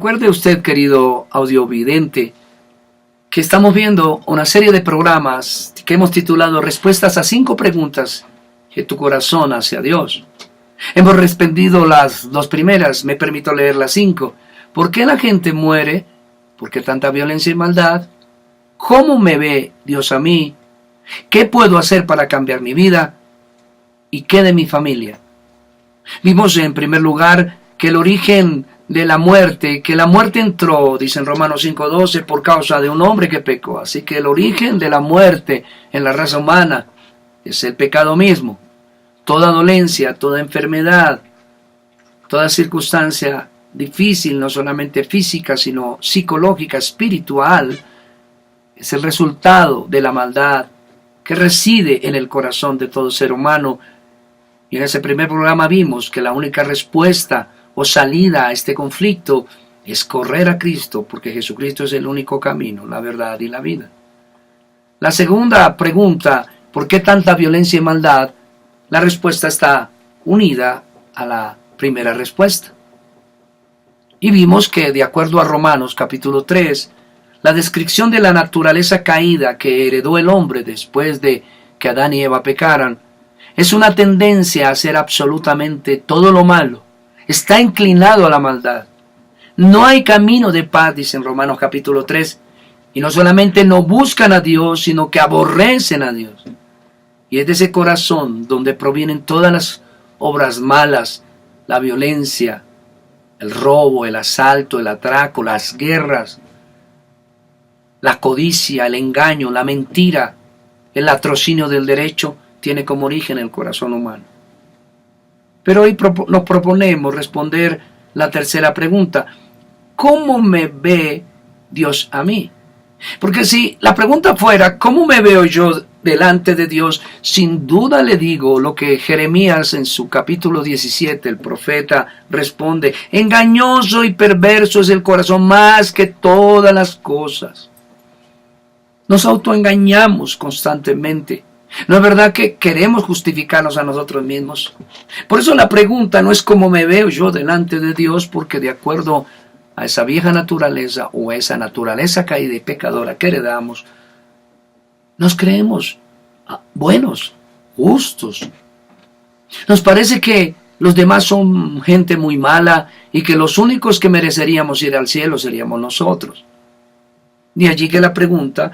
Recuerde usted, querido audiovidente, que estamos viendo una serie de programas que hemos titulado Respuestas a 5 preguntas que tu corazón hace a Dios. Hemos respondido las 2 primeras, me permito leer las 5. ¿Por qué la gente muere? ¿Por qué tanta violencia y maldad? ¿Cómo me ve Dios a mí? ¿Qué puedo hacer para cambiar mi vida? ¿Y qué de mi familia? Vimos en primer lugar que el origen de la muerte, que la muerte entró, dice en Romanos 5:12, por causa de un hombre que pecó. Así que el origen de la muerte en la raza humana es el pecado mismo. Toda dolencia, toda enfermedad, toda circunstancia difícil, no solamente física, sino psicológica, espiritual, es el resultado de la maldad que reside en el corazón de todo ser humano. Y en ese primer programa vimos que la única respuesta o salida a este conflicto es correr a Cristo, porque Jesucristo es el único camino, la verdad y la vida. La segunda pregunta, ¿por qué tanta violencia y maldad? La respuesta está unida a la primera respuesta. Y vimos que, de acuerdo a Romanos capítulo 3, la descripción de la naturaleza caída que heredó el hombre después de que Adán y Eva pecaran, es una tendencia a hacer absolutamente todo lo malo. Está inclinado a la maldad. No hay camino de paz, dice en Romanos capítulo 3, y no solamente no buscan a Dios, sino que aborrecen a Dios. Y es de ese corazón donde provienen todas las obras malas, la violencia, el robo, el asalto, el atraco, las guerras, la codicia, el engaño, la mentira, el latrocinio del derecho, tiene como origen el corazón humano. Pero hoy nos proponemos responder la tercera pregunta: ¿cómo me ve Dios a mí? Porque si la pregunta fuera ¿cómo me veo yo delante de Dios?, sin duda le digo lo que Jeremías en su capítulo 17, el profeta responde: engañoso y perverso es el corazón más que todas las cosas. Nos autoengañamos constantemente. ¿No es verdad que queremos justificarnos a nosotros mismos? Por eso la pregunta no es cómo me veo yo delante de Dios, porque de acuerdo a esa vieja naturaleza o a esa naturaleza caída y pecadora que heredamos, nos creemos buenos, justos. Nos parece que los demás son gente muy mala y que los únicos que mereceríamos ir al cielo seríamos nosotros. De allí que la pregunta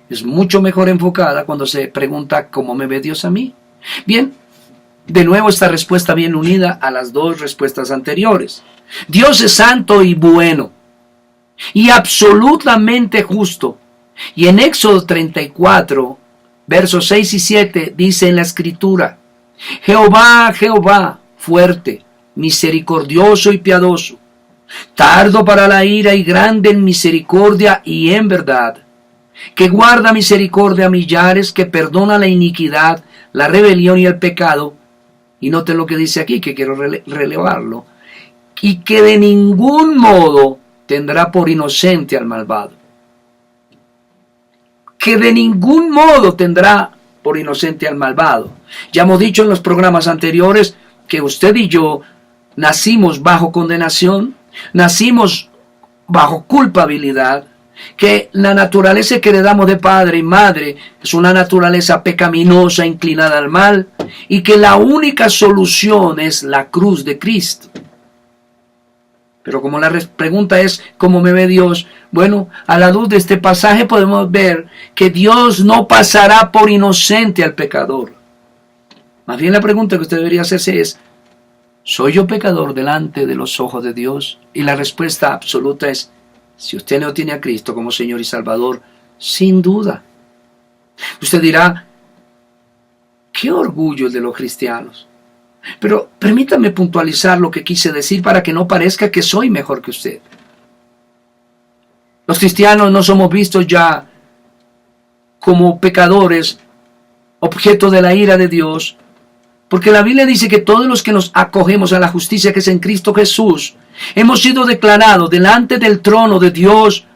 es mucho mejor enfocada cuando se pregunta ¿cómo me ve Dios a mí? Bien, de nuevo esta respuesta viene unida a las 2 respuestas anteriores. Dios es santo y bueno y absolutamente justo. Y en Éxodo 34, versos 6 y 7 dice en la escritura: Jehová, Jehová, fuerte, misericordioso y piadoso, tardo para la ira y grande en misericordia y en verdad, que guarda misericordia a millares, que perdona la iniquidad, la rebelión y el pecado. Y noten lo que dice aquí, que quiero relevarlo: y que de ningún modo tendrá por inocente al malvado. Que de ningún modo tendrá por inocente al malvado. Ya hemos dicho en los programas anteriores que usted y yo nacimos bajo condenación, nacimos bajo culpabilidad, que la naturaleza que heredamos de padre y madre es una naturaleza pecaminosa inclinada al mal, y que la única solución es la cruz de Cristo. Pero como la pregunta es ¿cómo me ve Dios? Bueno, a la luz de este pasaje podemos ver que Dios no pasará por inocente al pecador. Más bien la pregunta que usted debería hacerse es: ¿soy yo pecador delante de los ojos de Dios? Y la respuesta absoluta es: si usted no tiene a Cristo como Señor y Salvador, sin duda. Usted dirá: ¡qué orgullo el de los cristianos! Pero permítame puntualizar lo que quise decir para que no parezca que soy mejor que usted. Los cristianos no somos vistos ya como pecadores, objeto de la ira de Dios, porque la Biblia dice que todos los que nos acogemos a la justicia que es en Cristo Jesús, hemos sido declarados delante del trono de Dios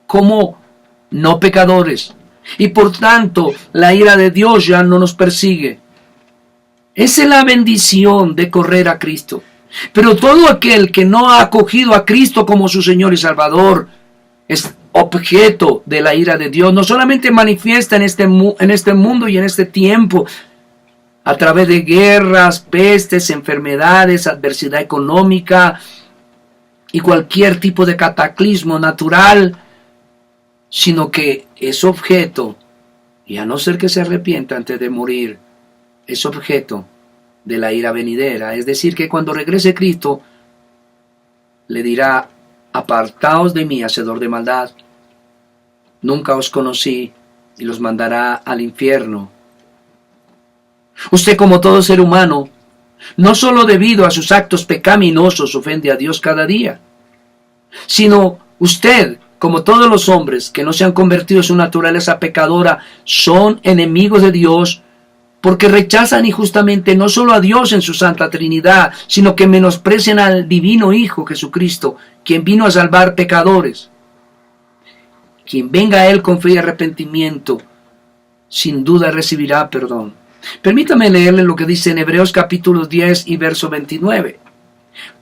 como no pecadores. Y por tanto, la ira de Dios ya no nos persigue. Esa es la bendición de correr a Cristo. Pero todo aquel que no ha acogido a Cristo como su Señor y Salvador es objeto de la ira de Dios. No solamente manifiesta en este mundo y en este tiempo, a través de guerras, pestes, enfermedades, adversidad económica y cualquier tipo de cataclismo natural, sino que es objeto, y a no ser que se arrepienta antes de morir, es objeto de la ira venidera. Es decir, que cuando regrese Cristo, le dirá: apartaos de mí, hacedor de maldad, nunca os conocí, y los mandará al infierno. Usted, como todo ser humano, no solo debido a sus actos pecaminosos ofende a Dios cada día, sino usted, como todos los hombres que no se han convertido en su naturaleza pecadora, son enemigos de Dios, porque rechazan injustamente no solo a Dios en su Santa Trinidad, sino que menosprecian al Divino Hijo Jesucristo, quien vino a salvar pecadores. Quien venga a Él con fe y arrepentimiento, sin duda recibirá perdón. Permítame leerle lo que dice en Hebreos capítulo 10 y verso 29.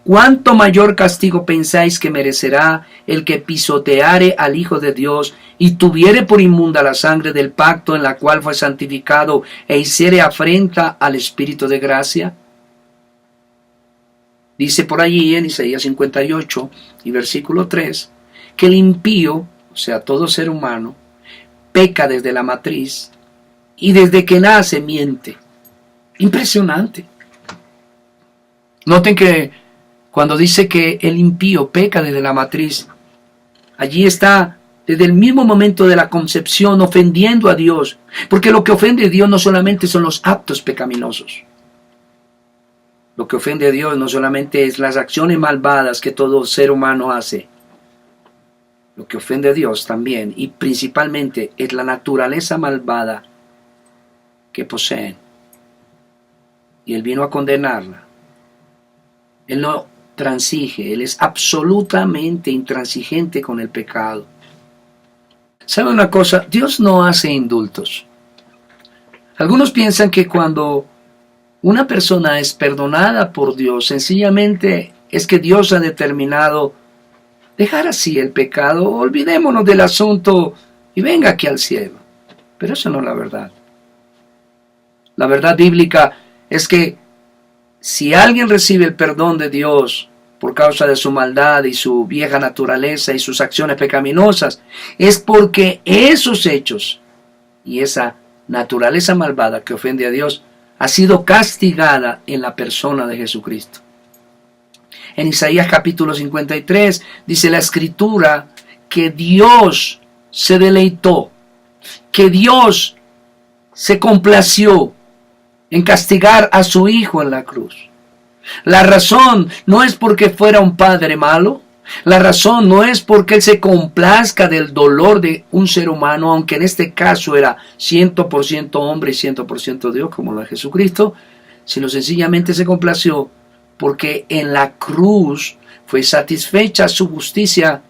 ¿Cuánto mayor castigo pensáis que merecerá el que pisoteare al Hijo de Dios y tuviere por inmunda la sangre del pacto en la cual fue santificado e hiciere afrenta al Espíritu de gracia? Dice por allí en Isaías 58 y versículo 3 que el impío, o sea, todo ser humano, peca desde la matriz y desde que nace miente. Impresionante. Noten que cuando dice que el impío peca desde la matriz, allí está desde el mismo momento de la concepción ofendiendo a Dios, porque lo que ofende a Dios no solamente son los actos pecaminosos. Lo que ofende a Dios no solamente es las acciones malvadas que todo ser humano hace. Lo que ofende a Dios también y principalmente es la naturaleza malvada que poseen. Y Él vino a condenarla. Él no transige, Él es absolutamente intransigente con el pecado. ¿Sabe una cosa? Dios no hace indultos. Algunos piensan que cuando una persona es perdonada por Dios, sencillamente es que Dios ha determinado dejar así el pecado, olvidémonos del asunto y venga aquí al cielo. Pero eso no es la verdad. La verdad bíblica es que si alguien recibe el perdón de Dios por causa de su maldad y su vieja naturaleza y sus acciones pecaminosas, es porque esos hechos y esa naturaleza malvada que ofende a Dios ha sido castigada en la persona de Jesucristo. En Isaías capítulo 53 dice la Escritura que Dios se deleitó, que Dios se complació en castigar a su Hijo en la cruz. La razón no es porque fuera un padre malo, la razón no es porque Él se complazca del dolor de un ser humano, aunque en este caso era 100% hombre y 100% Dios, como lo es Jesucristo, sino sencillamente se complació porque en la cruz fue satisfecha su justicia,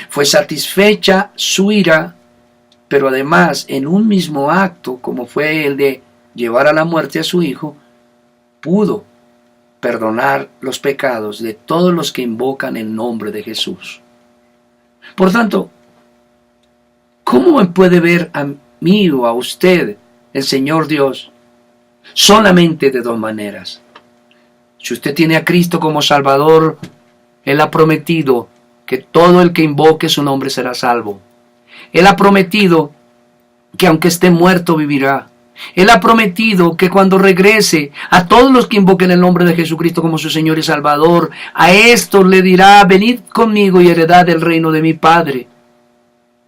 fue satisfecha su ira, pero además en un mismo acto, como fue el de llevar a la muerte a su Hijo, pudo perdonar los pecados de todos los que invocan el nombre de Jesús. Por tanto, ¿cómo me puede ver a mí o a usted el Señor Dios? Solamente de dos maneras. Si usted tiene a Cristo como Salvador, Él ha prometido que todo el que invoque su nombre será salvo. Él ha prometido que aunque esté muerto vivirá. Él ha prometido que cuando regrese a todos los que invoquen el nombre de Jesucristo como su Señor y Salvador, a estos le dirá: venid conmigo y heredad el reino de mi Padre.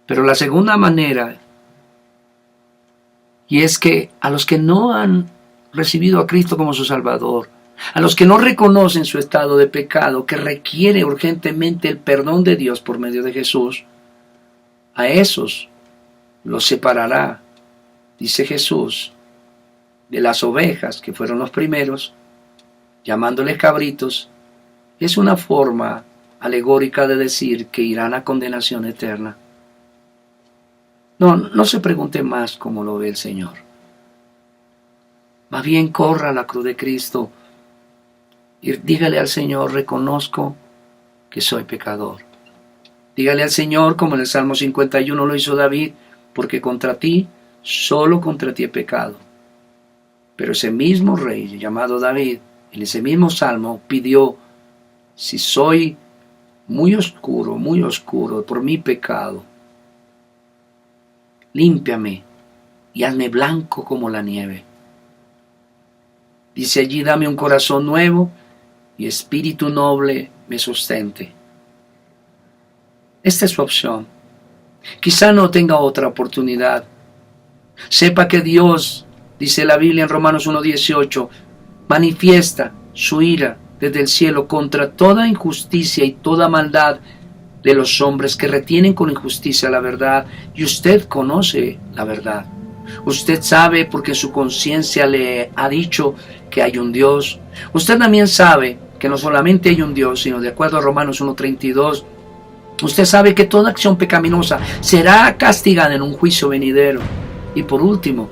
Pero la segunda manera, y es que a los que no han recibido a Cristo como su Salvador, a los que no reconocen su estado de pecado, que requiere urgentemente el perdón de Dios por medio de Jesús, a esos los separará, dice Jesús, de las ovejas que fueron los primeros, llamándoles cabritos. Es una forma alegórica de decir que irán a condenación eterna. No se pregunte más cómo lo ve el Señor. Más bien corra a la cruz de Cristo Y dígale al Señor, reconozco que soy pecador. Dígale al Señor, como en el Salmo 51 lo hizo David, porque contra ti, solo contra ti he pecado. Pero ese mismo rey llamado David, en ese mismo salmo, pidió, si soy muy oscuro por mi pecado, límpiame y hazme blanco como la nieve. Dice allí, dame un corazón nuevo y espíritu noble me sustente. Esta es su opción. Quizá no tenga otra oportunidad. Sepa que Dios, dice la Biblia en Romanos 1:18, manifiesta su ira desde el cielo contra toda injusticia y toda maldad de los hombres que retienen con injusticia la verdad, y usted conoce la verdad. Usted sabe porque su conciencia le ha dicho que hay un Dios. Usted también sabe que no solamente hay un Dios, sino de acuerdo a Romanos 1:32, usted sabe que toda acción pecaminosa será castigada en un juicio venidero. Y por último,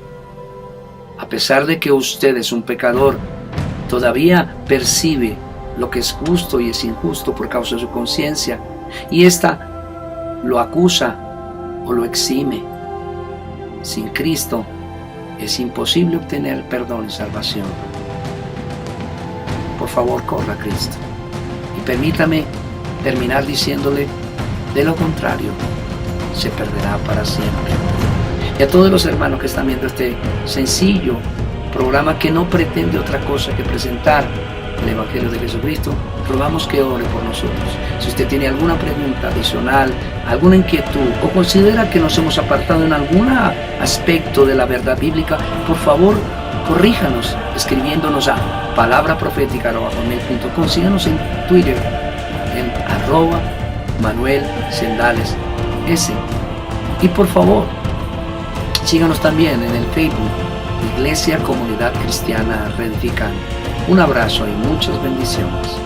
a pesar de que usted es un pecador, todavía percibe lo que es justo y es injusto por causa de su conciencia, y ésta lo acusa o lo exime. Sin Cristo es imposible obtener perdón y salvación. Por favor, corra a Cristo. Y permítame terminar diciéndole, de lo contrario, se perderá para siempre. Y a todos los hermanos que están viendo este sencillo programa que no pretende otra cosa que presentar el Evangelio de Jesucristo, rogamos que ore por nosotros. Si usted tiene alguna pregunta adicional, alguna inquietud o considera que nos hemos apartado en algún aspecto de la verdad bíblica, por favor, corríjanos escribiéndonos a palabraprofética@hotmail.com. Síganos en Twitter en @ManuelSendalesS. Y por favor, síganos también en el Facebook Iglesia Comunidad Cristiana Reedificando. Un abrazo y muchas bendiciones.